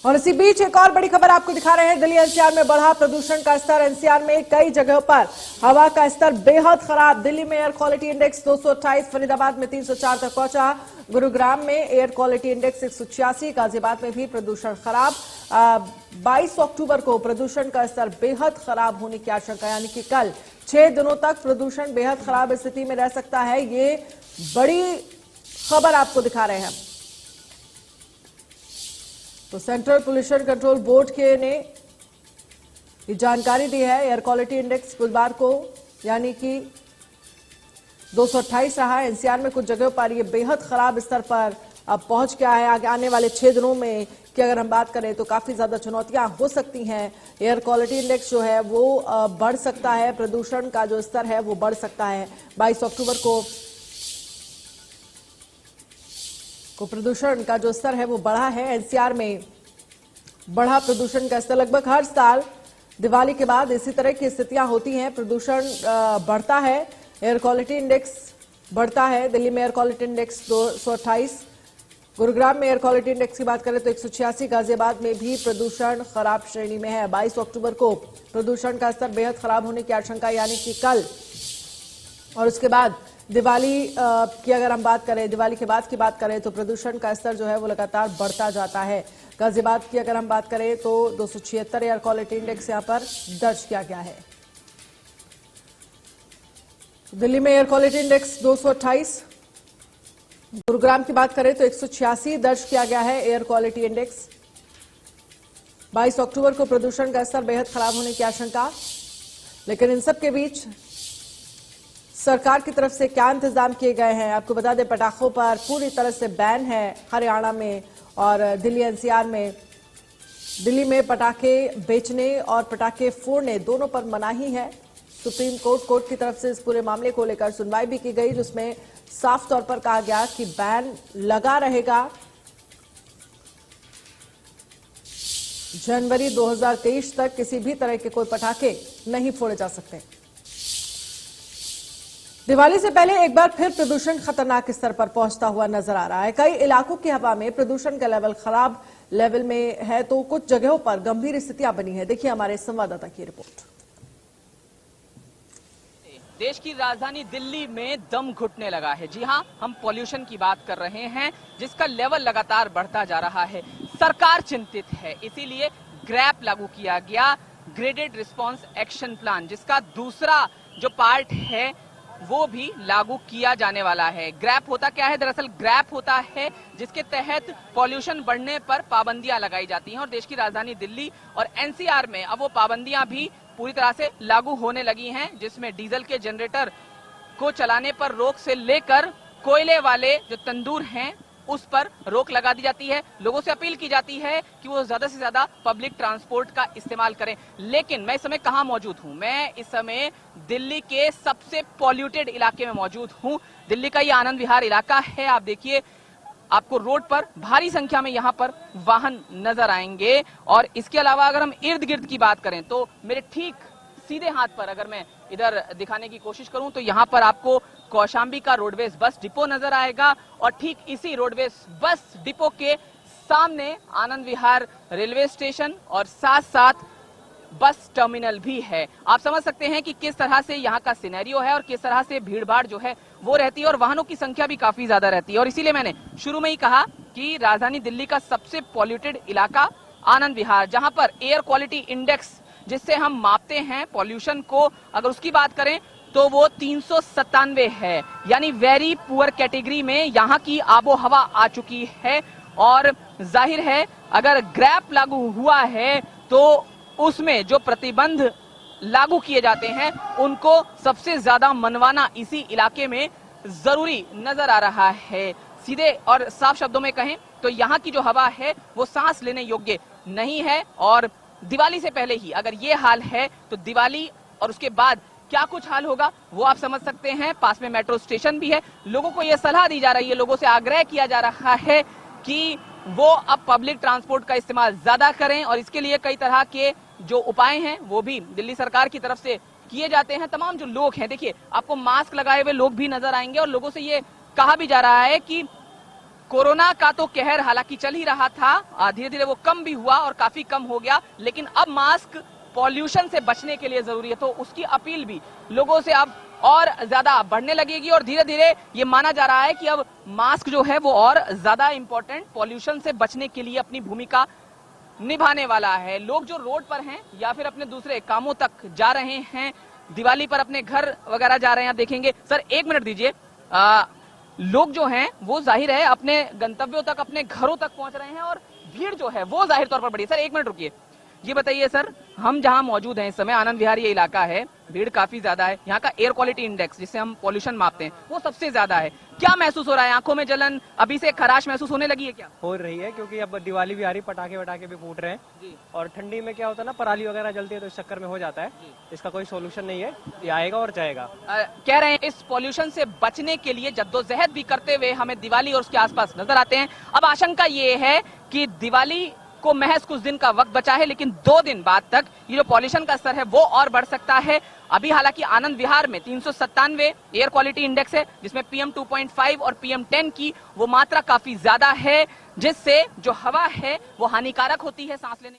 और इसी बीच एक और बड़ी खबर आपको दिखा रहे हैं। दिल्ली एनसीआर में बढ़ा प्रदूषण का स्तर। एनसीआर में कई जगहों पर हवा का स्तर बेहद खराब। दिल्ली में एयर क्वालिटी इंडेक्स 228, फरीदाबाद में 304 तक पहुंचा। गुरुग्राम में एयर क्वालिटी इंडेक्स 186, गाजियाबाद में भी प्रदूषण खराब। 22 अक्टूबर को प्रदूषण का स्तर बेहद खराब होने की आशंका, यानी कि कल 6 दिनों तक प्रदूषण बेहद खराब स्थिति में रह सकता है। ये बड़ी खबर आपको दिखा रहे हैं हम। तो सेंट्रल पोल्यूशन कंट्रोल बोर्ड के ने ये जानकारी दी है। एयर क्वालिटी इंडेक्स बुधवार को यानी कि 228 रहा। एनसीआर में कुछ जगहों पर ये बेहद खराब स्तर पर अब पहुंच गया है। आगे आने वाले 6 दिनों में की अगर हम बात करें तो काफी ज्यादा चुनौतियां हो सकती हैं। एयर क्वालिटी इंडेक्स जो है वो बढ़ सकता है, प्रदूषण का जो स्तर है वो बढ़ सकता है। 22 अक्टूबर को प्रदूषण का जो स्तर है वो बढ़ा है। एनसीआर में बढ़ा प्रदूषण का स्तर। लगभग हर साल दिवाली के बाद इसी तरह की स्थितियां होती हैं। प्रदूषण बढ़ता है, एयर क्वालिटी इंडेक्स बढ़ता है। दिल्ली में एयर क्वालिटी इंडेक्स 228, गुरुग्राम में एयर क्वालिटी इंडेक्स की बात करें तो 186, गाजियाबाद में भी प्रदूषण खराब श्रेणी में है। 22 अक्टूबर को प्रदूषण का स्तर बेहद खराब होने की आशंका, यानी कि कल। और उसके बाद दिवाली की अगर हम बात करें, दिवाली के बाद की बात करें तो प्रदूषण का स्तर जो है वो लगातार बढ़ता जाता है। गाजियाबाद की अगर हम बात करें तो 276 एयर क्वालिटी इंडेक्स यहां पर दर्ज किया गया है। दिल्ली में एयर क्वालिटी इंडेक्स 228, गुरुग्राम की बात करें तो 186 दर्ज किया गया है एयर क्वालिटी इंडेक्स। 22 अक्टूबर को प्रदूषण का स्तर बेहद खराब होने की आशंका। लेकिन इन सब के बीच सरकार की तरफ से क्या इंतजाम किए गए हैं आपको बता दें। पटाखों पर पूरी तरह से बैन है हरियाणा में और दिल्ली एनसीआर में। दिल्ली में पटाखे बेचने और पटाखे फोड़ने दोनों पर मनाही है। सुप्रीम कोर्ट की तरफ से इस पूरे मामले को लेकर सुनवाई भी की गई, जिसमें साफ तौर पर कहा गया कि बैन लगा रहेगा। जनवरी 2023 तक किसी भी तरह के कोई पटाखे नहीं फोड़े जा सकते। दिवाली से पहले एक बार फिर प्रदूषण खतरनाक स्तर पर पहुंचता हुआ नजर आ रहा है। कई इलाकों की हवा में प्रदूषण का लेवल खराब लेवल में है तो कुछ जगहों पर गंभीर स्थितियां बनी है। देखिए हमारे संवाददाता की रिपोर्ट। देश की राजधानी दिल्ली में दम घुटने लगा है। जी हां, हम पॉल्यूशन की बात कर रहे हैं जिसका लेवल लगातार बढ़ता जा रहा है। सरकार चिंतित है, इसीलिए ग्रैप लागू किया गया, ग्रेडेड रिस्पांस एक्शन प्लान, जिसका दूसरा जो पार्ट है वो भी लागू किया जाने वाला है। ग्रैप होता क्या है? दरअसल ग्रैप होता है जिसके तहत पॉल्यूशन बढ़ने पर पाबंदियां लगाई जाती हैं और देश की राजधानी दिल्ली और एनसीआर में अब वो पाबंदियां भी पूरी तरह से लागू होने लगी हैं, जिसमें डीजल के जनरेटर को चलाने पर रोक से लेकर कोयले वाले जो तंदूर हैं उस पर रोक लगा दी जाती है। लोगों से अपील की जाती है कि वो ज्यादा से ज्यादा पब्लिक ट्रांसपोर्ट का इस्तेमाल करें। लेकिन मैं इस समय कहां मौजूद हूं? मैं इस समय दिल्ली के सबसे पॉल्यूटेड इलाके में मौजूद हूं। दिल्ली का ये आनंद विहार इलाका है। आप देखिए, आपको रोड पर भारी संख्या में यहाँ पर वाहन नजर आएंगे। और इसके अलावा अगर हम इर्द गिर्द की बात करें तो मेरे ठीक सीधे हाथ पर अगर मैं इधर दिखाने की कोशिश करूं तो यहाँ पर आपको कौशाम्बी का रोडवेज बस डिपो नजर आएगा और ठीक इसी रोडवेज बस डिपो के सामने आनंद विहार रेलवे स्टेशन और साथ साथ बस टर्मिनल भी है। आप समझ सकते हैं कि किस तरह से यहाँ का सिनेरियो है और किस तरह से भीड़भाड़ जो है वो रहती है और वाहनों की संख्या भी काफी ज्यादा रहती है। और इसीलिए मैंने शुरू में ही कहा कि राजधानी दिल्ली का सबसे पॉल्यूटेड इलाका आनंद विहार, जहां पर एयर क्वालिटी इंडेक्स जिससे हम मापते हैं पॉल्यूशन को, अगर उसकी बात करें तो वो 397 है, यानी वेरी पुअर कैटेगरी में यहाँ की आबो हवा आ चुकी है। और जाहिर है अगर ग्रैप लागू हुआ है तो उसमें जो प्रतिबंध लागू किए जाते हैं उनको सबसे ज्यादा मनवाना इसी इलाके में जरूरी नजर आ रहा है। सीधे और साफ शब्दों में कहें तो यहाँ की जो हवा है वो सांस लेने योग्य नहीं है। और दिवाली से पहले ही अगर ये हाल है तो दिवाली और उसके बाद क्या कुछ हाल होगा वो आप समझ सकते हैं। पास में मेट्रो स्टेशन भी है। लोगों को यह सलाह दी जा रही है, लोगों से आग्रह किया जा रहा है कि वो अब पब्लिक ट्रांसपोर्ट का इस्तेमाल ज्यादा करें और इसके लिए कई तरह के जो उपाय हैं वो भी दिल्ली सरकार की तरफ से किए जाते हैं। तमाम जो लोग हैं, देखिए आपको मास्क लगाए हुए लोग भी नजर आएंगे और लोगों से ये कहा भी जा रहा है कि कोरोना का तो कहर हालांकि चल ही रहा था, धीरे धीरे वो कम भी हुआ और काफी कम हो गया, लेकिन अब मास्क पॉल्यूशन से बचने के लिए जरूरी है, तो उसकी अपील भी लोगों से अब और ज्यादा बढ़ने लगेगी और धीरे धीरे ये माना जा रहा है कि अब मास्क जो है वो और ज्यादा इंपॉर्टेंट पॉल्यूशन से बचने के लिए अपनी भूमिका निभाने वाला है। लोग जो रोड पर हैं या फिर अपने दूसरे कामों तक जा रहे हैं, दिवाली पर अपने घर वगैरह जा रहे हैं, देखेंगे। सर 1 मिनट दीजिए। लोग जो हैं वो जाहिर है अपने गंतव्यों तक, अपने घरों तक पहुंच रहे हैं और भीड़ जो है वो जाहिर तौर पर बढ़ी है। सर 1 मिनट रुकिए, ये बताइए सर, हम जहां मौजूद हैं इस समय, आनंद विहार ये इलाका है, भीड़ काफी ज्यादा है, यहाँ का एयर क्वालिटी इंडेक्स जिससे हम पॉल्यूशन मापते हैं वो सबसे ज्यादा है, क्या महसूस हो रहा है? आंखों में जलन, अभी से खराश महसूस होने लगी है क्या? हो रही है, क्योंकि अब दिवाली भी आ रही, पटाखे वटाखे भी फूट रहे हैं जी। और ठंडी में क्या होता है ना, पराली वगैरह जलती है तो इस चक्कर में हो जाता है। इसका कोई सोल्यूशन नहीं है, ये आएगा और जाएगा। कह रहे हैं इस पॉल्यूशन से बचने के लिए जद्दोजहद भी करते हुए हमें दिवाली और उसके आसपास नजर आते हैं। अब आशंका ये है कि दिवाली को महज कुछ दिन का वक्त बचा है, लेकिन 2 दिन बाद तक ये जो पॉल्यूशन का स्तर है वो और बढ़ सकता है। अभी हालांकि आनंद विहार में 397 एयर क्वालिटी इंडेक्स है, जिसमें PM 2.5 और PM 10 की वो मात्रा काफी ज्यादा है, जिससे जो हवा है वो हानिकारक होती है सांस लेने